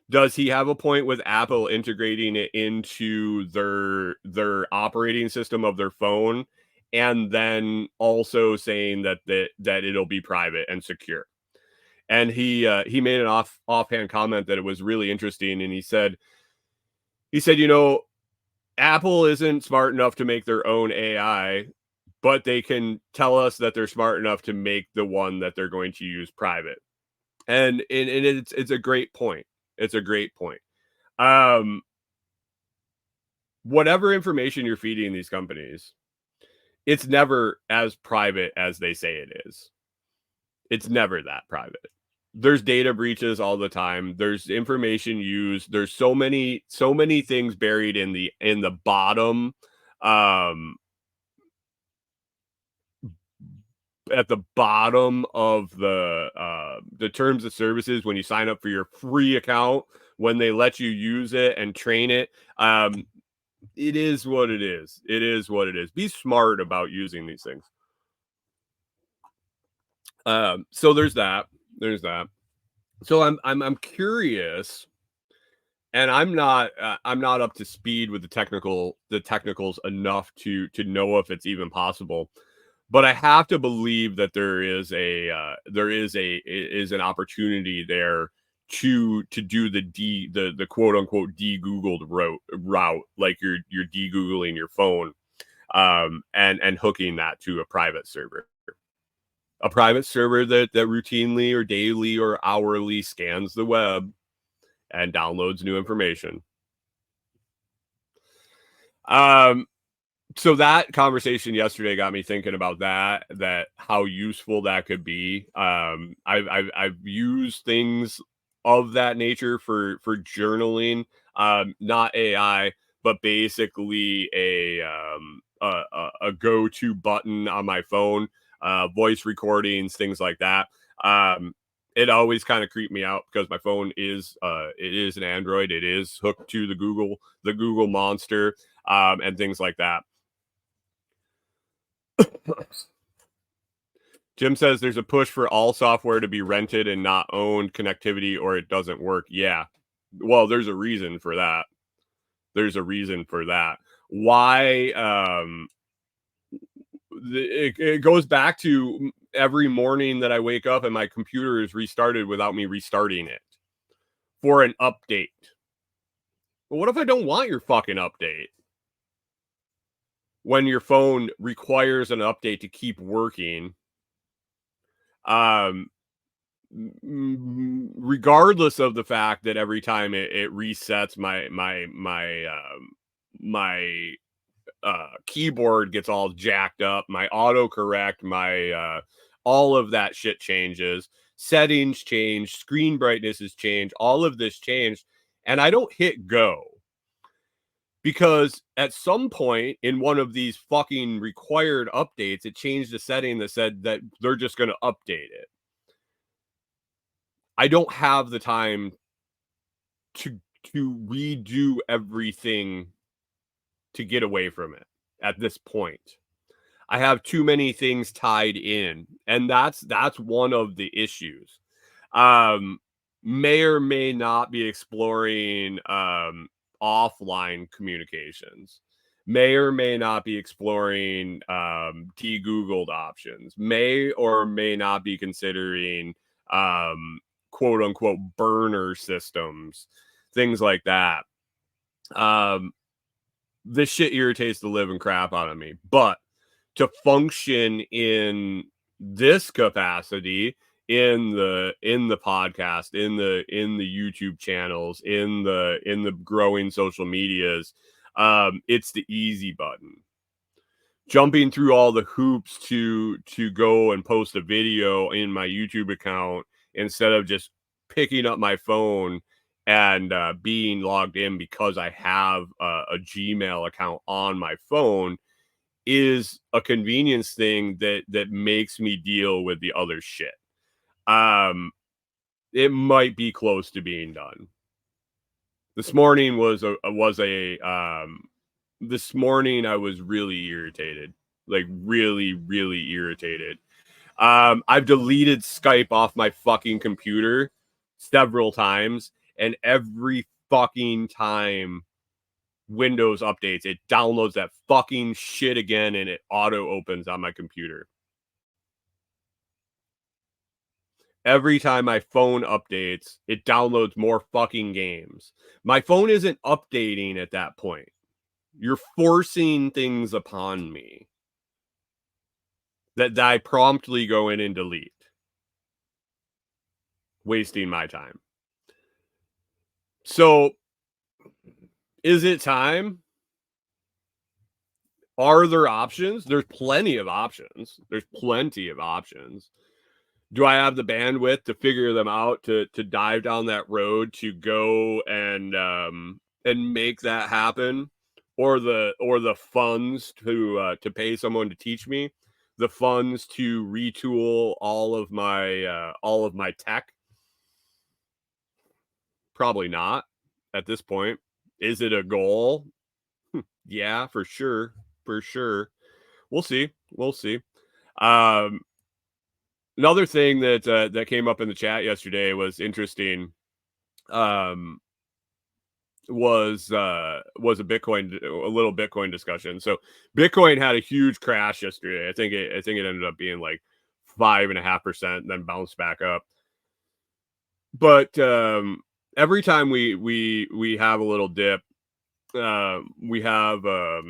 Does he have a point with Apple integrating it into their operating system of their phone, and then also saying that it'll be private and secure? And he made an offhand comment that it was really interesting, and he said, Apple isn't smart enough to make their own AI, but they can tell us that they're smart enough to make the one that they're going to use private. And it's a great point. It's a great point. Whatever information you're feeding these companies, it's never as private as they say it is. It's never that private. There's data breaches all the time. There's information used. There's so many things buried in the bottom, at the bottom of the terms of services when you sign up for your free account, when they let you use it and train it. It is what it is. It is what it is. Be smart about using these things. So there's that. So I'm curious, and I'm not up to speed with the technicals enough to know if it's even possible. But I have to believe that there is an opportunity there to do the quote unquote de-googled route, like you're de-googling your phone, and hooking that to a private server. A private server that routinely or daily or hourly scans the web and downloads new information. So that conversation yesterday got me thinking about that how useful that could be. I've used things of that nature for journaling, not AI, but basically a go-to button on my phone, voice recordings, things like that. It always kind of creeped me out because my phone is it is an Android. It is hooked to the Google monster, and things like that. Jim says there's a push for all software to be rented and not owned connectivity, or it doesn't work. Yeah. Well, there's a reason for that. Why? It goes back to every morning that I wake up and my computer is restarted without me restarting it for an update. But what if I don't want your fucking update? When your phone requires an update to keep working, regardless of the fact that every time it resets, my keyboard gets all jacked up, my autocorrect, my all of that shit changes, settings change, screen brightnesses change, all of this changed, and I don't hit go. Because at some point in one of these fucking required updates, it changed a setting that said that they're just going to update it. I don't have the time to redo everything to get away from it at this point. I have too many things tied in, and that's one of the issues. May or may not be exploring offline communications. May or may not be exploring de-googled options. May or may not be considering quote unquote burner systems, things like that. This shit irritates the living crap out of me, but to function in this capacity, in the podcast, in the YouTube channels, in the growing social medias, it's the easy button. Jumping through all the hoops to go and post a video in my YouTube account instead of just picking up my phone and being logged in because I have a Gmail account on my phone is a convenience thing that makes me deal with the other shit. It might be close to being done. This morning this morning I was really irritated, like really, really irritated. I've deleted Skype off my fucking computer several times, and every fucking time Windows updates, it downloads that fucking shit again and it auto opens on my computer. Every time my phone updates, it downloads more fucking games. My phone isn't updating at that point. You're forcing things upon me that I promptly go in and delete. Wasting my time. So, is it time? Are there options? There's plenty of options. Do I have the bandwidth to figure them out, to dive down that road, to go and make that happen, or the funds to pay someone to teach me, the funds to retool all of my tech? Probably not at this point. Is it a goal? Yeah, for sure. We'll see. Another thing that that came up in the chat yesterday was interesting. Was a little Bitcoin discussion. So Bitcoin had a huge crash yesterday. I think it ended up being like 5.5%, then bounced back up. But every time we have a little dip, we have a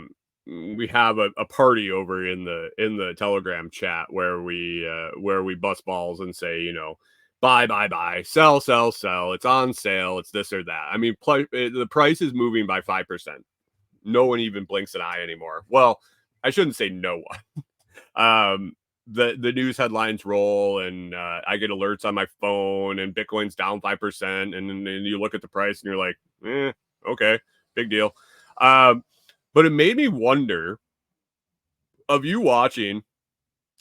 party over in the Telegram chat where we bust balls and say, you know, buy, sell, it's on sale, it's this or that. I mean, the price is moving by 5%. No one even blinks an eye anymore. Well, I shouldn't say no one. The news headlines roll, and I get alerts on my phone, and Bitcoin's down 5%, and then you look at the price and you're like, okay, big deal. But it made me wonder, of you watching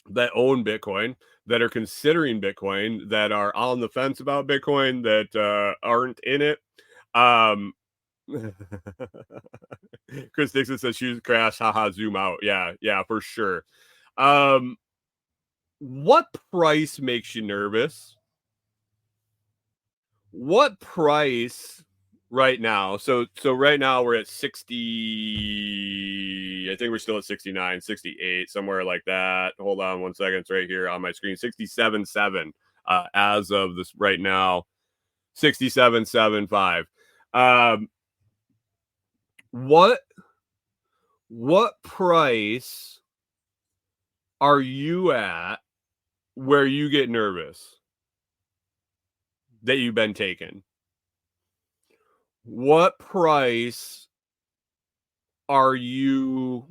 that own Bitcoin, that are considering Bitcoin, that are on the fence about Bitcoin, that aren't in it. Chris Dixon says shoes crash, haha, zoom out. Yeah, for sure. What price makes you nervous? What price right now? So right now we're at 60. I think we're still at 69, 68, somewhere like that. Hold on one second. It's right here on my screen. 67.7 as of this right now. 67.75. What price are you at where you get nervous that you've been taken? What price are you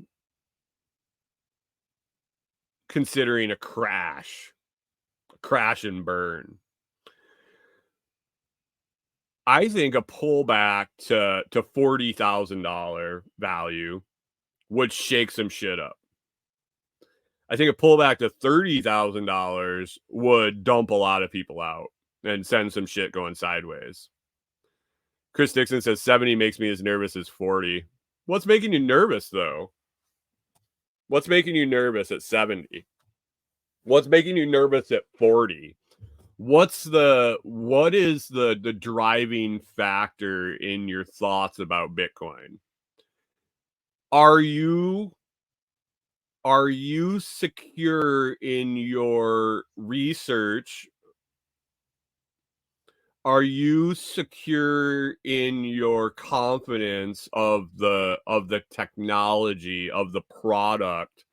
considering a crash and burn? I think a pullback to $40,000 value would shake some shit up. I think a pullback to $30,000 would dump a lot of people out and send some shit going sideways. Chris Dixon says 70 makes me as nervous as 40. What's making you nervous, though? What's making you nervous at 70? What's making you nervous at 40? What is the driving factor in your thoughts about Bitcoin? Are you secure in your research? Are you secure in your confidence of the technology of the product,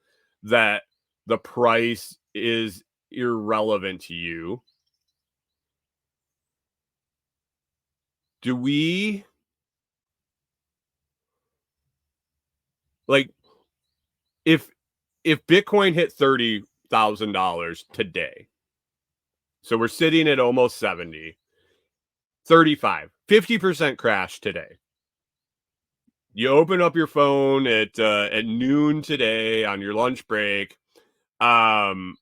that the price is irrelevant to you? Do we, like, if Bitcoin hit $30,000 today, so we're sitting at almost 70, 35, 50% crash today. You open up your phone at noon today on your lunch break, and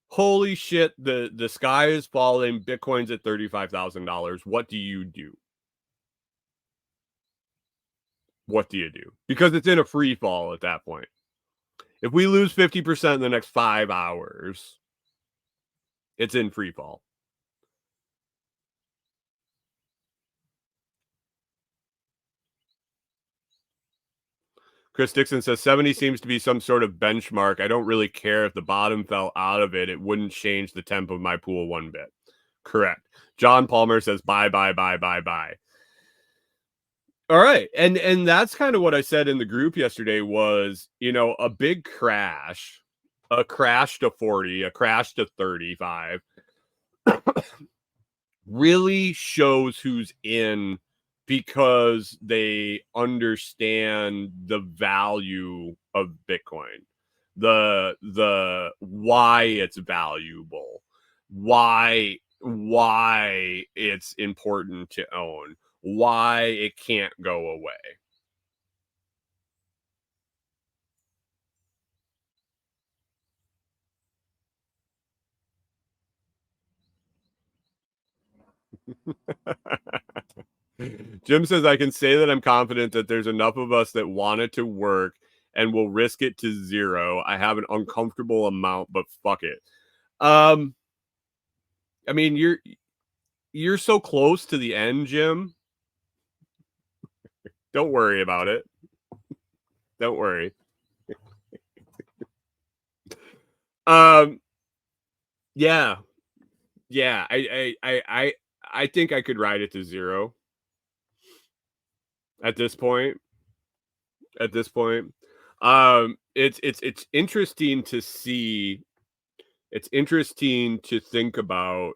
holy shit, the sky is falling, Bitcoin's at $35,000. What do you do? What do you do? Because it's in a free fall at that point. If we lose 50% in the next 5 hours, it's in free fall. Chris Dixon says 70 seems to be some sort of benchmark. I don't really care if the bottom fell out of it. It wouldn't change the temp of my pool one bit. Correct. John Palmer says buy. All right. And that's kind of what I said in the group yesterday was, you know, a big crash, a crash to 40, a crash to 35 really shows who's in, because they understand the value of Bitcoin, the why it's valuable, why it's important to own, why it can't go away. Jim says, I can say that I'm confident that there's enough of us that want it to work and we'll risk it to 0. I have an uncomfortable amount, but fuck it. I mean, you're so close to the end, Jim. Don't worry about it. Don't worry. Yeah. Yeah, I think I could ride it to 0 at this point. At this point. It's interesting to see. It's interesting to think about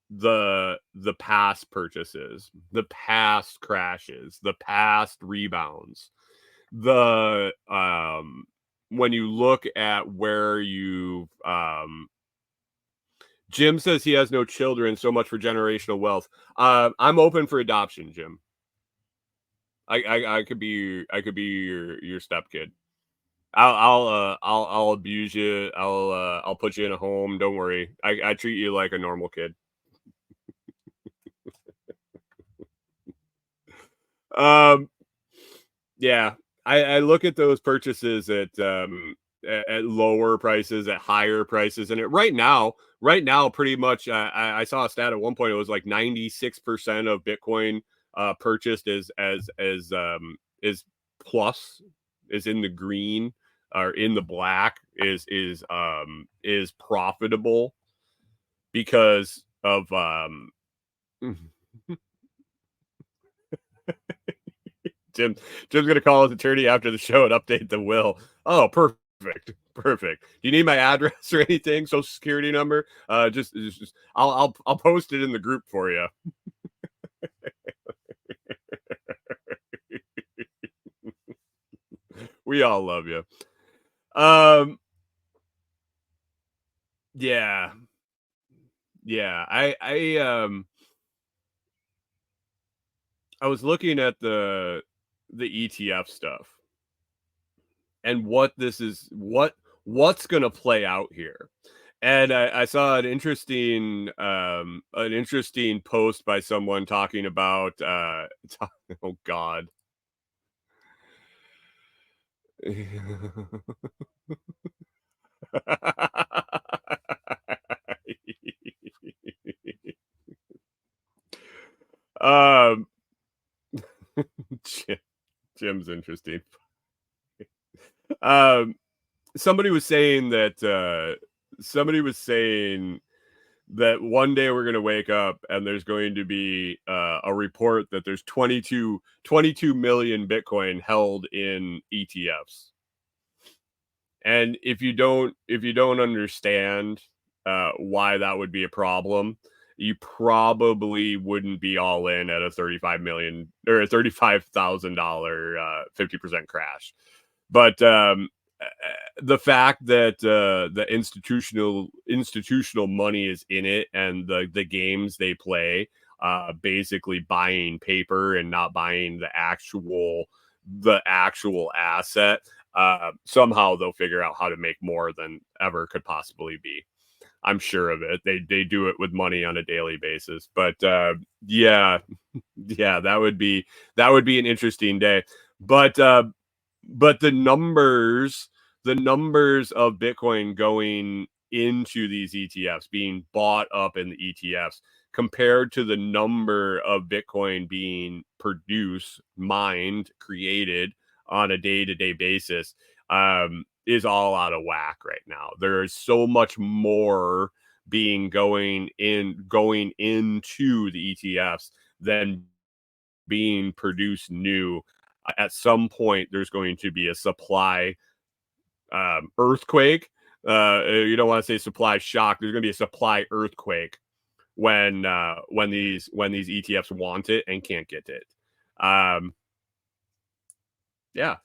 the past purchases, the past crashes, the past rebounds. The when you look at where you've Jim says he has no children, so much for generational wealth. I'm open for adoption, Jim. I could be your stepkid. I'll abuse you. I'll put you in a home. Don't worry. I treat you like a normal kid. Yeah. I look at those purchases at lower prices, at higher prices, and right now, pretty much. I saw a stat at one point. It was like 96% of Bitcoin purchased is plus, is in the green or in the black, is profitable because of Jim's gonna call his attorney after the show and update the will. Oh, perfect. Do you need my address or anything? Social security number? Just I'll post it in the group for you. We all love you. Yeah. I was looking at the ETF stuff and what this is, what's going to play out here. And I saw an interesting post by someone talking about oh God. um Jim's interesting. Somebody was saying that one day we're going to wake up and there's going to be a report that there's 22 million Bitcoin held in ETFs. And if you don't understand why that would be a problem, you probably wouldn't be all in at a 35 million or a $35,000 50% crash. But the fact that the institutional money is in it, and the games they play, basically buying paper and not buying the actual asset, somehow they'll figure out how to make more than ever could possibly be. I'm sure of it. They do it with money on a daily basis. But yeah, that would be an interesting day. But the numbers of Bitcoin going into these ETFs, being bought up in the ETFs, compared to the number of Bitcoin being produced, mined, created on a day-to-day basis, is all out of whack right now. There is so much more going into the ETFs than being produced new. At some point, there's going to be a supply earthquake. You don't want to say supply shock. There's going to be a supply earthquake when these ETFs want it and can't get it. Yeah,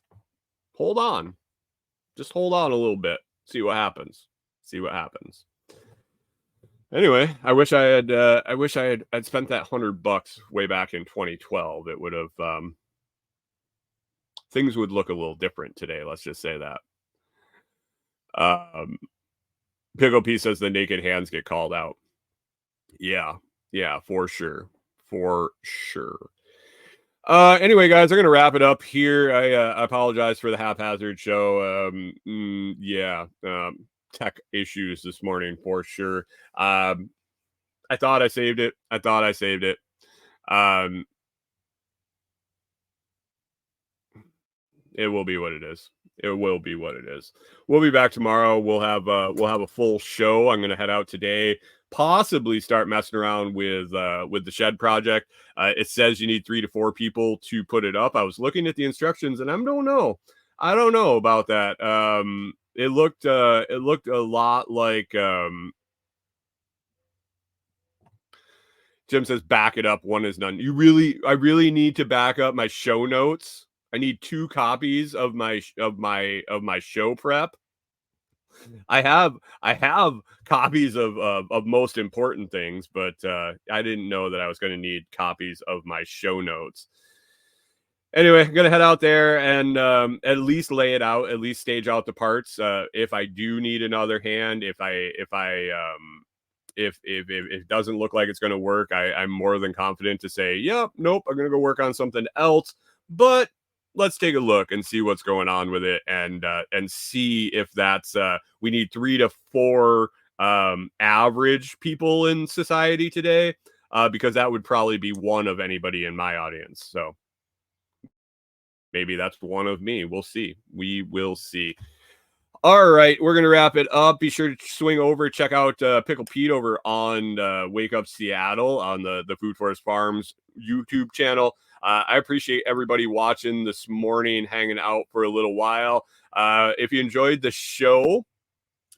hold on. Just hold on a little bit. See what happens. Anyway, I wish I had spent that $100 way back in 2012. It would have things would look a little different today. Let's just say that. Pickle P says the naked hands get called out. Yeah, for sure. Anyway, guys, I'm going to wrap it up here. I apologize for the haphazard show. Tech issues this morning for sure. I thought I saved it. It will be what it is. We'll be back tomorrow. We'll have a full show. I'm going to head out today, possibly start messing around with the shed project. It says you need 3 to 4 people to put it up. I was looking at the instructions and I don't know about that. It looked a lot like Jim says back it up. One is none. I really need to back up my show notes. I need 2 copies of my show prep. I have copies of most important things, but I didn't know that I was going to need copies of my show notes. Anyway, I'm gonna head out there and at least lay it out, at least stage out the parts. If I do need another hand, if it doesn't look like it's going to work, I'm more than confident to say, yep, nope, I'm going to go work on something else. But let's take a look and see what's going on with it, and see if that's we need 3 to 4 average people in society today, because that would probably be one of anybody in my audience. So maybe that's one of me. We'll see. We will see. All right, we're going to wrap it up. Be sure to swing over, check out Pickle Pete over on Wake Up Seattle on the Food Forest Farms YouTube channel. I appreciate everybody watching this morning, hanging out for a little while. If you enjoyed the show,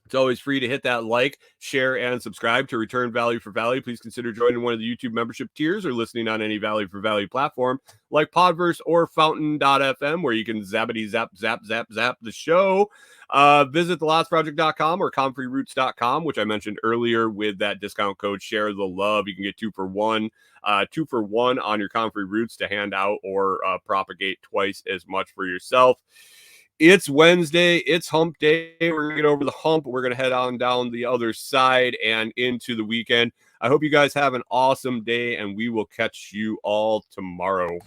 it's always free to hit that like, share, and subscribe to return value for value. Please consider joining one of the YouTube membership tiers or listening on any value for value platform like Podverse or Fountain.fm, where you can zappity zap the show. Visit thelotsproject.com or comfreeroots.com, which I mentioned earlier with that discount code Share the Love. You can get 2 for 1 on your Comfrey Roots to hand out or propagate twice as much for yourself. It's Wednesday. It's hump day. We're going to get over the hump. We're going to head on down the other side and into the weekend. I hope you guys have an awesome day, and we will catch you all tomorrow.